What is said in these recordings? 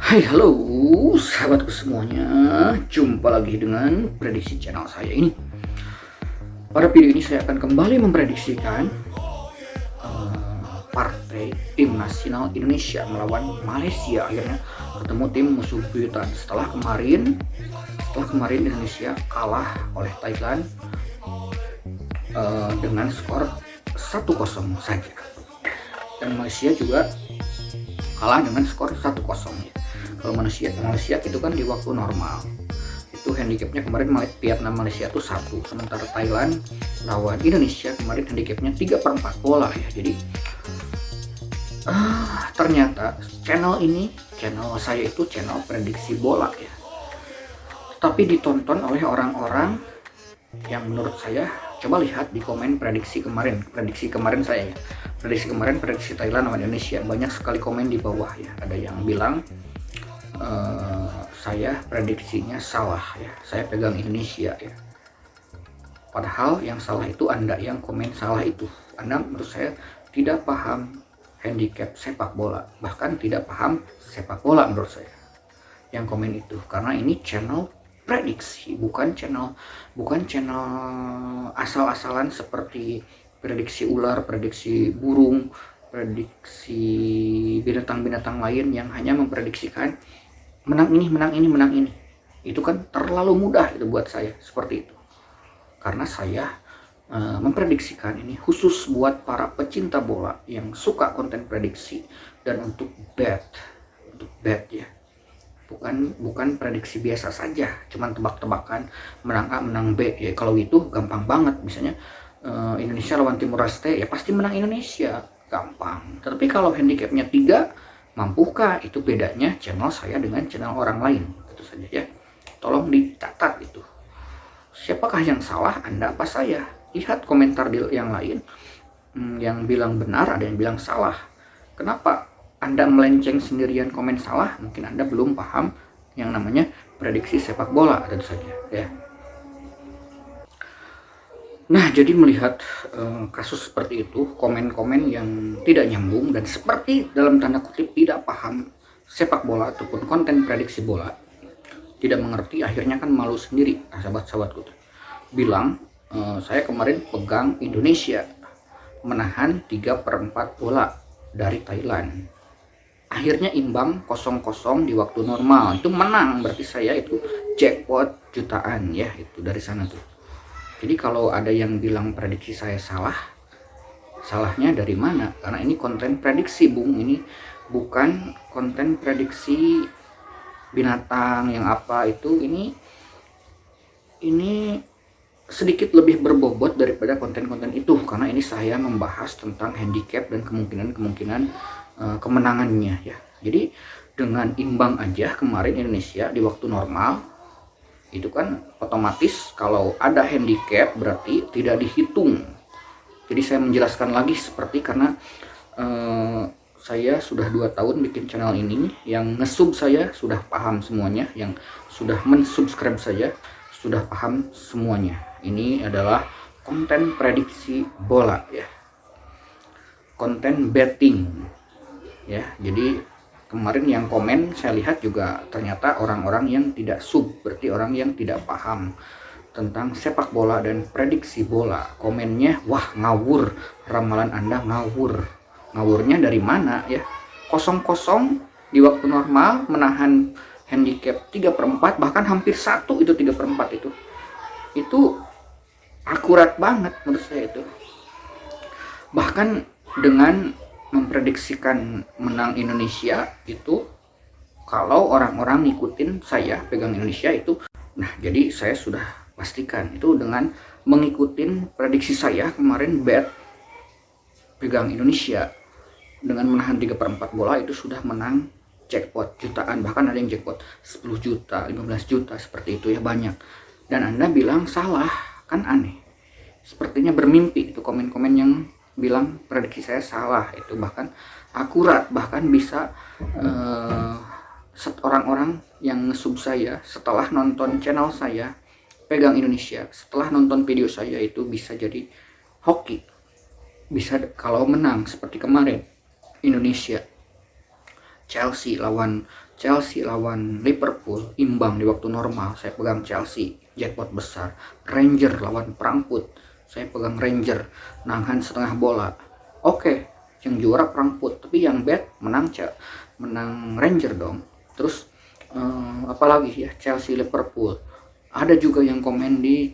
Hai, halo sahabatku semuanya. Jumpa lagi dengan prediksi channel saya ini. Pada video ini saya akan kembali memprediksikan partai tim nasional Indonesia melawan Malaysia. Akhirnya ketemu tim musuh buyutan setelah kemarin Indonesia kalah oleh Thailand dengan skor 1-0 saja. Dan Malaysia juga kalah dengan skor 1-0 ya. Kalau Malaysia itu kan di waktu normal itu handicapnya kemarin Vietnam Malaysia itu 1, sementara Thailand lawan Indonesia kemarin handicapnya 3/4 bola ya. Jadi ternyata channel saya itu channel prediksi bola ya, tapi ditonton oleh orang-orang yang menurut saya, coba lihat di komen prediksi kemarin saya ya, prediksi Thailand lawan Indonesia, banyak sekali komen di bawah ya. Ada yang bilang saya prediksinya salah ya, saya pegang Indonesia ya. Padahal yang salah itu Anda yang komen salah itu. Anda menurut saya tidak paham handicap sepak bola, bahkan tidak paham sepak bola menurut saya yang komen itu. Karena ini channel prediksi, bukan channel asal-asalan seperti prediksi ular, prediksi burung, prediksi binatang-binatang lain yang hanya memprediksikan menang ini. Itu kan terlalu mudah itu buat saya seperti itu. Karena saya memprediksikan ini khusus buat para pecinta bola yang suka konten prediksi dan untuk bet ya. Bukan prediksi biasa saja, cuman tebak-tebakan menang A menang B ya. Kalau itu gampang banget, misalnya Indonesia lawan Timor Leste ya pasti menang Indonesia, gampang. Tapi kalau handicapnya 3, mampukah? Itu bedanya channel saya dengan channel orang lain, itu saja ya. Tolong dicatat itu. Siapakah yang salah, Anda apa saya? Lihat komentar yang lain, yang bilang benar, ada yang bilang salah. Kenapa Anda melenceng sendirian komen salah? Mungkin Anda belum paham yang namanya prediksi sepak bola, tentu saja ya. Nah, jadi melihat kasus seperti itu, komen-komen yang tidak nyambung dan seperti dalam tanda kutip tidak paham sepak bola ataupun konten prediksi bola, tidak mengerti, akhirnya kan malu sendiri sahabat-sahabatku. Bilang saya kemarin pegang Indonesia menahan 3/4 bola dari Thailand, akhirnya imbang 0-0 di waktu normal, itu menang, berarti saya itu jackpot jutaan ya, itu dari sana tuh. Jadi kalau ada yang bilang prediksi saya salah, salahnya dari mana? Karena ini konten prediksi, Bung, ini bukan konten prediksi binatang yang apa itu. Ini sedikit lebih berbobot daripada konten-konten itu, karena ini saya membahas tentang handicap dan kemungkinan kemenangannya ya. Jadi dengan imbang aja kemarin Indonesia di waktu normal, itu kan otomatis kalau ada handicap berarti tidak dihitung. Jadi saya menjelaskan lagi seperti, karena saya sudah 2 tahun bikin channel ini, yang nge-sub saya sudah paham semuanya, yang sudah mensubscribe saya sudah paham semuanya. Ini adalah konten prediksi bola ya, konten betting ya. Jadi kemarin yang komen saya lihat juga ternyata orang-orang yang tidak sub, berarti orang yang tidak paham tentang sepak bola dan prediksi bola. Komennya, wah ngawur, ramalan Anda ngawur. Ngawurnya dari mana ya? 0-0 di waktu normal menahan handicap 3/4, bahkan hampir 1 itu 3/4 itu akurat banget menurut saya itu. Bahkan dengan memprediksikan menang Indonesia itu, kalau orang-orang ngikutin saya pegang Indonesia itu, nah jadi saya sudah pastikan itu dengan mengikutin prediksi saya kemarin bet pegang Indonesia dengan menahan 3/4 bola, itu sudah menang jackpot jutaan, bahkan ada yang jackpot 10 juta, 15 juta seperti itu ya, banyak. Dan Anda bilang salah, kan aneh. Sepertinya bermimpi itu komen-komen yang bilang prediksi saya salah, itu bahkan akurat, bahkan bisa orang-orang yang sub saya setelah nonton channel saya pegang Indonesia, setelah nonton video saya itu bisa jadi hoki, bisa kalau menang seperti kemarin Indonesia Chelsea lawan Liverpool imbang di waktu normal, saya pegang Chelsea, jackpot besar. Ranger lawan Frankfurt, saya pegang Ranger, nahan setengah bola. Oke, yang juara Frankfurt, tapi yang bet menang Ranger dong. Terus apalagi ya, Chelsea Liverpool. Ada juga yang komen di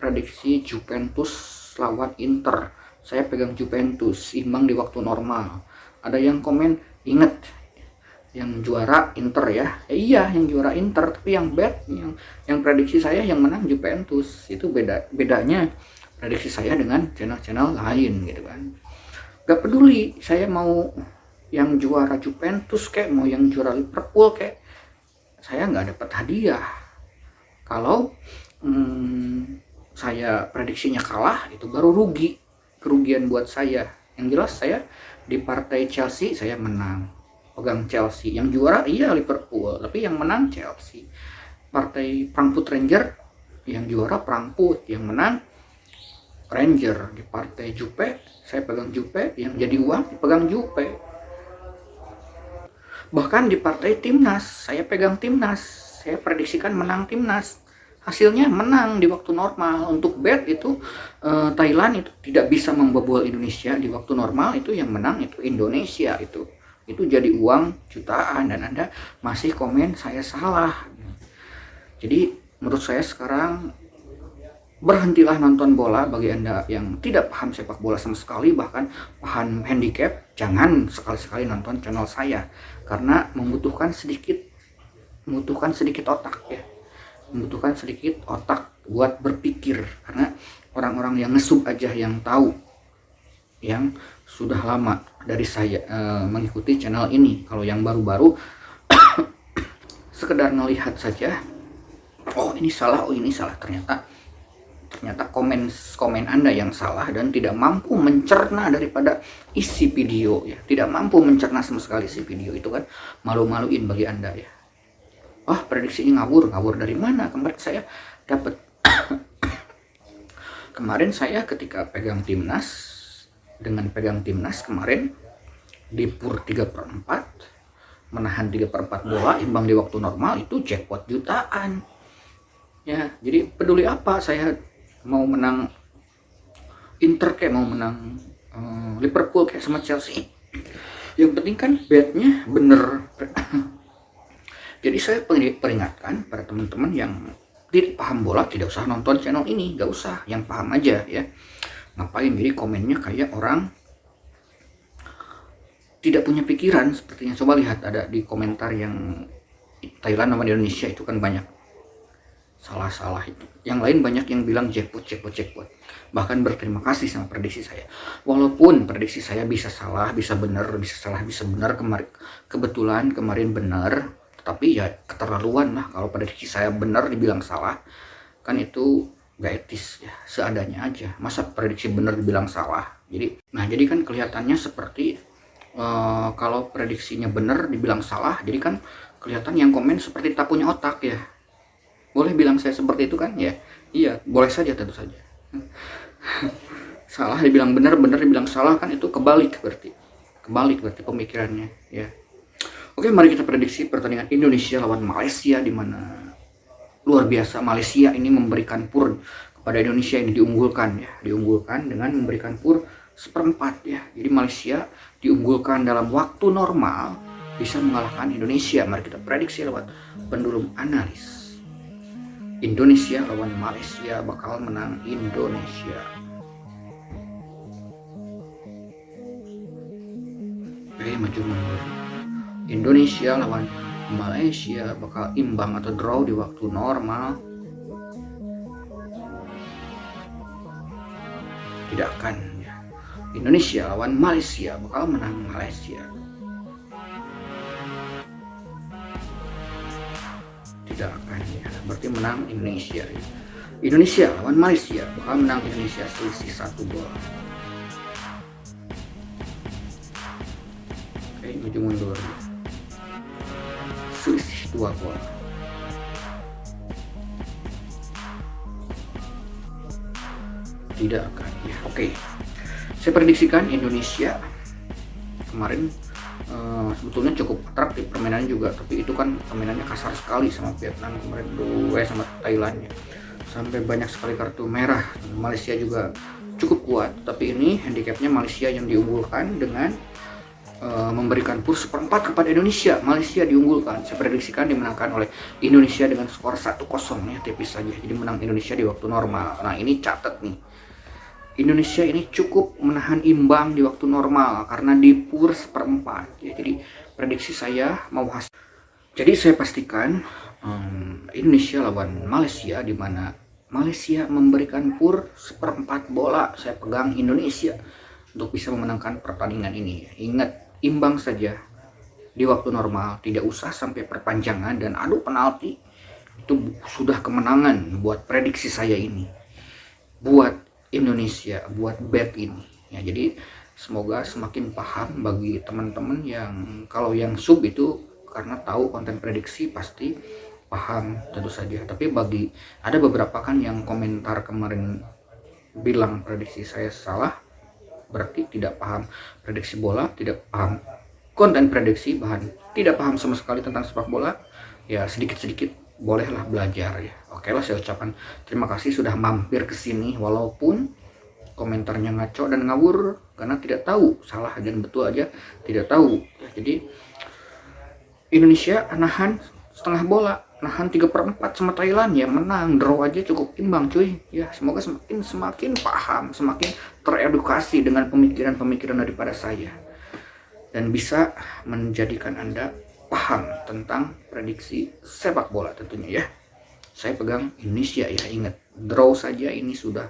prediksi Juventus lawan Inter, saya pegang Juventus imbang di waktu normal. Ada yang komen, inget yang juara Inter ya, iya yang juara Inter, tapi yang bet yang prediksi saya yang menang Juventus. Itu bedanya prediksi saya dengan channel-channel lain gitu kan. Gak peduli saya mau yang juara Juventus kayak mau yang juara Liverpool kayak, saya nggak dapat hadiah. Kalau saya prediksinya kalah, itu baru kerugian buat saya. Yang jelas saya di partai Chelsea saya menang, pegang Chelsea. Yang juara iya Liverpool, tapi yang menang Chelsea. Partai Frankfurt Ranger, yang juara Frankfurt, yang menang Ranger. Di partai Juve saya pegang Juve, yang jadi uang pegang Juve. Bahkan di partai Timnas saya pegang Timnas, saya prediksikan menang Timnas, hasilnya menang di waktu normal. Untuk bet itu Thailand itu tidak bisa membobol Indonesia di waktu normal, itu yang menang itu Indonesia. Itu jadi uang jutaan, dan Anda masih komen saya salah. Jadi menurut saya sekarang berhentilah nonton bola. Bagi Anda yang tidak paham sepak bola sama sekali, bahkan paham handicap, jangan sekali-sekali nonton channel saya, karena membutuhkan sedikit otak ya, membutuhkan sedikit otak buat berpikir. Karena orang-orang yang ngesub aja yang tahu, yang sudah lama dari saya mengikuti channel ini. Kalau yang baru-baru sekedar ngelihat saja, oh ini salah, ternyata komen Anda yang salah dan tidak mampu mencerna daripada isi video ya, tidak mampu mencerna sama sekali isi video. Itu kan malu-maluin bagi Anda ya. Wah, prediksinya ngawur dari mana? Kemarin saya dapat kemarin saya ketika pegang timnas kemarin di PUR 3/4 menahan 3/4 bola imbang di waktu normal, itu jackpot jutaan ya. Jadi peduli apa saya mau menang Inter kayak mau menang Liverpool kayak sama Chelsea, yang penting kan betnya bener. Jadi saya peringatkan pada teman-teman yang tidak paham bola, tidak usah nonton channel ini, gak usah, yang paham aja ya. Ngapain jadi komennya kayak orang tidak punya pikiran sepertinya. Coba lihat, ada di komentar yang Thailand sama Indonesia itu kan banyak salah itu. Yang lain banyak yang bilang jackpot. Bahkan berterima kasih sama prediksi saya. Walaupun prediksi saya bisa salah, bisa benar, bisa salah, bisa benar. Kebetulan kemarin benar, tapi ya keterlaluan lah kalau prediksi saya benar dibilang salah. Kan itu gak etis ya, seadanya aja. Masa prediksi benar dibilang salah. Jadi kan kelihatannya seperti kalau prediksinya benar dibilang salah, jadi kan kelihatan yang komen seperti tak punya otak ya. Boleh bilang saya seperti itu kan ya? Iya, boleh saja, tentu saja. Salah dibilang benar dibilang salah, kan itu kebalik berarti pemikirannya ya. Oke, mari kita prediksi pertandingan Indonesia lawan Malaysia, di mana luar biasa Malaysia ini memberikan PUR kepada Indonesia. Ini diunggulkan dengan memberikan PUR 1/4 ya. Jadi Malaysia diunggulkan dalam waktu normal bisa mengalahkan Indonesia. Mari kita prediksi lewat pendulum analis. Indonesia lawan Malaysia bakal menang Indonesia. Oke, maju mundur. Indonesia lawan Malaysia bakal imbang atau draw di waktu normal. Tidak akan ya. Indonesia lawan Malaysia bakal menang Malaysia. Tidak akan ya. Berarti menang Indonesia ya. Indonesia lawan Malaysia bakal menang Indonesia selisih 1 gol. Oke, maju mundur. Selisih 2 gol. Tidak akan ya. Oke, saya prediksikan Indonesia kemarin sebetulnya cukup atraktif permainannya juga, tapi itu kan permainannya kasar sekali sama Vietnam kemarin, sama Thailand ya, sampai banyak sekali kartu merah. Malaysia juga cukup kuat, tapi ini handicapnya Malaysia yang diunggulkan dengan memberikan pur seperempat kepada Indonesia. Malaysia diunggulkan, saya prediksikan dimenangkan oleh Indonesia dengan skor 1-0 ya, tipis saja, jadi menang Indonesia di waktu normal. Nah ini catat nih, Indonesia ini cukup menahan imbang di waktu normal karena di pur seperempat ya. Jadi prediksi saya mau hasil. Jadi saya pastikan Indonesia lawan Malaysia, di mana Malaysia memberikan pur seperempat bola. Saya pegang Indonesia untuk bisa memenangkan pertandingan ini. Ingat, imbang saja di waktu normal, tidak usah sampai perpanjangan dan adu penalti. Itu sudah kemenangan buat prediksi saya ini, buat Indonesia, buat bet ini ya. Jadi semoga semakin paham bagi teman-teman yang kalau yang sub itu karena tahu konten prediksi pasti paham tentu saja, tapi bagi ada beberapa kan yang komentar kemarin bilang prediksi saya salah, berarti tidak paham prediksi bola, tidak paham konten prediksi, bahkan tidak paham sama sekali tentang sepak bola ya. Sedikit-sedikit bolehlah belajar ya. Oke lah, saya ucapkan terima kasih sudah mampir ke sini walaupun komentarnya ngaco dan ngawur karena tidak tahu, salah dan betul aja tidak tahu ya. Jadi Indonesia nahan setengah bola, nahan 3/4 sama Thailand ya, menang, draw aja cukup imbang cuy ya. Semoga semakin paham, semakin teredukasi dengan pemikiran daripada saya, dan bisa menjadikan Anda paham tentang prediksi sepak bola tentunya ya. Saya pegang Indonesia ya, ingat, draw saja ini sudah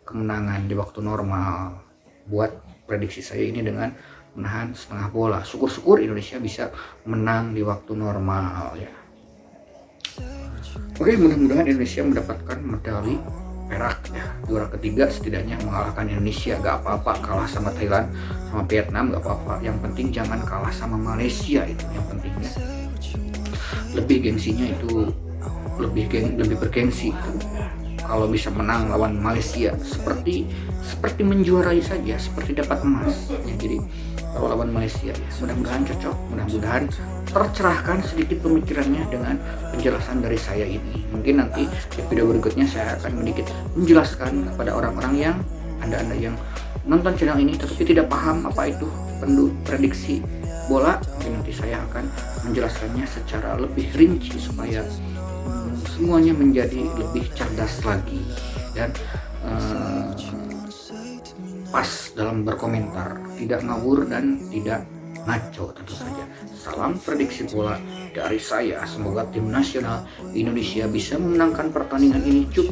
kemenangan di waktu normal. Buat prediksi saya ini dengan menahan setengah bola, syukur-syukur Indonesia bisa menang di waktu normal ya. Oke, mudah-mudahan Indonesia mendapatkan medali perak ya, juara ketiga setidaknya, mengalahkan Indonesia. Gak apa-apa kalah sama Thailand, sama Vietnam, gak apa-apa, yang penting jangan kalah sama Malaysia, itu yang pentingnya. Lebih gengsinya itu, lebih bergengsi kalau bisa menang lawan Malaysia, seperti menjuarai saja, seperti dapat emas ya. Jadi kalau lawan Malaysia ya, mudah-mudahan cocok, mudah-mudahan tercerahkan sedikit pemikirannya dengan penjelasan dari saya ini. Mungkin nanti di video berikutnya saya akan sedikit menjelaskan kepada orang-orang yang anda yang nonton channel ini tetapi tidak paham apa itu prediksi bola. Mungkin nanti saya akan menjelaskannya secara lebih rinci supaya semuanya menjadi lebih cerdas lagi dan pas dalam berkomentar, tidak ngawur dan tidak ngaco tentu saja. Salam prediksi bola dari saya, semoga tim nasional Indonesia bisa memenangkan pertandingan ini cukup